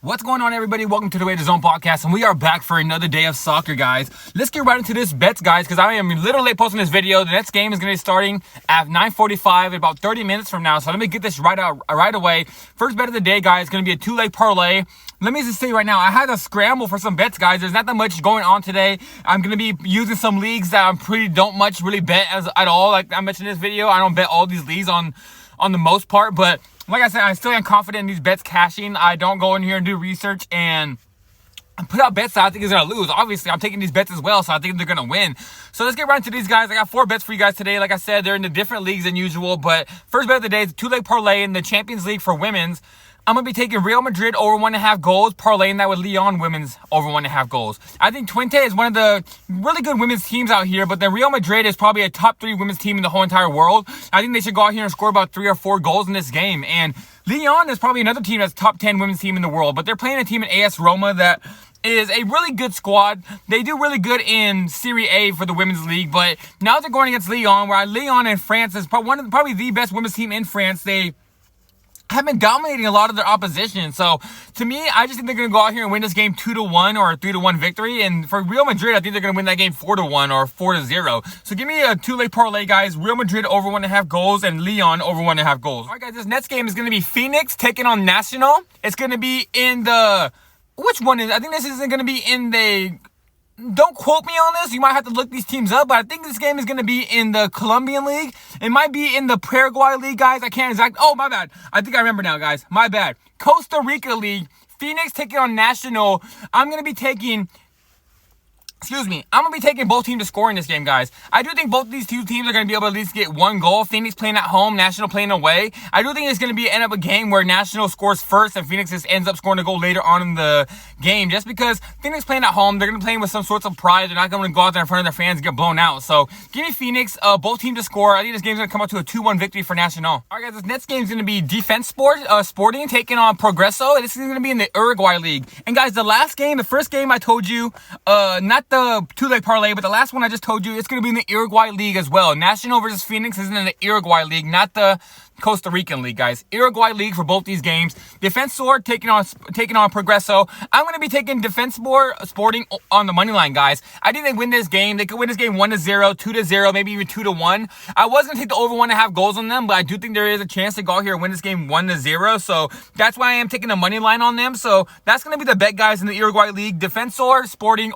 What's going on, everybody? Welcome to the Way to Zone podcast, and we are back for another day of soccer, guys. Let's get right into this bets, guys, because I am a little late posting this video. The next game is going to be starting at 9:45 in about 30 minutes from now, so let me get this right away. First bet of the day, guys, is going to be a two-leg parlay. Let me just say right now, I had to scramble for some bets, guys. There's not that much going on today. I'm going to be using some leagues that I don't much really bet at all. Like I mentioned in this video, I don't bet all these leagues on the most part, but like I said, I still am confident in these bets cashing. I don't go in here and do research and put out bets that I think is going to lose. Obviously, I'm taking these bets as well, so I think they're going to win. So let's get right into these, guys. I got 4 bets for you guys today. Like I said, they're in the different leagues than usual, but first bet of the day is a two-leg parlay in the Champions League for women's. I'm going to be taking Real Madrid over 1.5 goals, parlaying that with Lyon women's over 1.5 goals. I think Twente is one of the really good women's teams out here, but the Real Madrid is probably a top 3 women's team in the whole entire world. I think they should go out here and score about 3 or 4 goals in this game. And Lyon is probably another team that's top 10 women's team in the world, but they're playing a team in AS Roma that is a really good squad. They do really good in Serie A for the women's league, but now they're going against Lyon, where Lyon in France is probably the best women's team in France. They have been dominating a lot of their opposition. So to me, I just think they're going to go out here and win this game 2-1 or a 3-1 victory. And for Real Madrid, I think they're going to win that game 4-1 or 4-0. So give me a two-leg parlay, guys. Real Madrid over 1.5 goals and Lyon over 1.5 goals. All right, guys, this next game is going to be Fenix taking on Nacional. It's going to be in the... Which one is... I think this isn't going to be in the... Don't quote me on this. You might have to look these teams up, but I think this game is going to be in the Colombian League. It might be in the Paraguay League, guys. I can't exactly... Oh, my bad. I think I remember now, guys. My bad. Costa Rica League. Fenix taking on Nacional. I'm going to be taking... I'm going to be taking both teams to score in this game, guys. I do think both these two teams are going to be able to at least get 1 goal. Fenix playing at home, Nacional playing away. I do think it's going to be end up a game where Nacional scores first and Fenix just ends up scoring a goal later on in the game. Just because Fenix playing at home, they're going to play with some sorts of pride. They're not going to go out there in front of their fans and get blown out. So give me Fenix, both teams to score. I think this game's going to come out to a 2-1 victory for Nacional. All right, guys, this next game is going to be Defensor Sporting taking on Progreso. This is going to be in the Uruguay League. And guys, the first game I told you, not the two-leg parlay, but the last one I just told you, it's going to be in the Uruguay League as well. Nacional versus Fenix is in the Uruguay League, not the Costa Rican League, guys. Uruguay League for both these games. Defensor taking on Progreso. I'm going to be taking Defensor Sporting on the money line, guys. I think they win this game. They could win this game 1-0, 2-0, maybe even 2-1. I was going to take the over 1.5 goals on them, but I do think there is a chance to go out here and win this game 1-0. So that's why I am taking the money line on them. So that's going to be the bet, guys, in the Uruguay League. Defensor Sporting...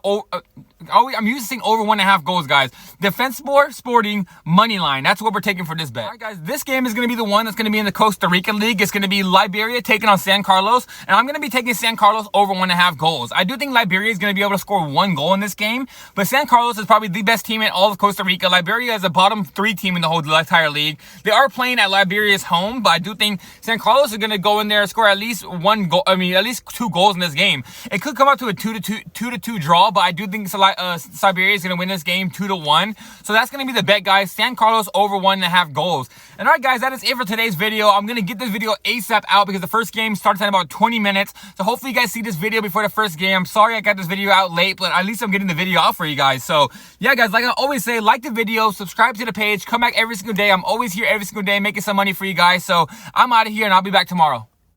I'm using over 1.5 goals, guys. Defensor Sporting money line. That's what we're taking for this bet. All right, guys. This game is going to be the one that's going to be in the Costa Rican League. It's going to be Liberia taking on San Carlos, and I'm going to be taking San Carlos over 1.5 goals. I do think Liberia is going to be able to score 1 goal in this game, but San Carlos is probably the best team in all of Costa Rica. Liberia is a bottom 3 team in the whole entire league. They are playing at Liberia's home, but I do think San Carlos is going to go in there and score at least 1 goal. I mean, at least 2 goals in this game. It could come out to a 2-2 draw, but I do think Siberia is going to win this game 2-1. So that's going to be the bet, guys. San Carlos over 1.5 goals. And all right, guys, that is it for today's video. I'm going to get this video ASAP out because the first game starts in about 20 minutes. So hopefully you guys see this video before the first game. I'm sorry I got this video out late, but at least I'm getting the video out for you guys. So yeah, guys, like I always say, like the video, subscribe to the page, come back every single day. I'm always here every single day making some money for you guys. So I'm out of here and I'll be back tomorrow.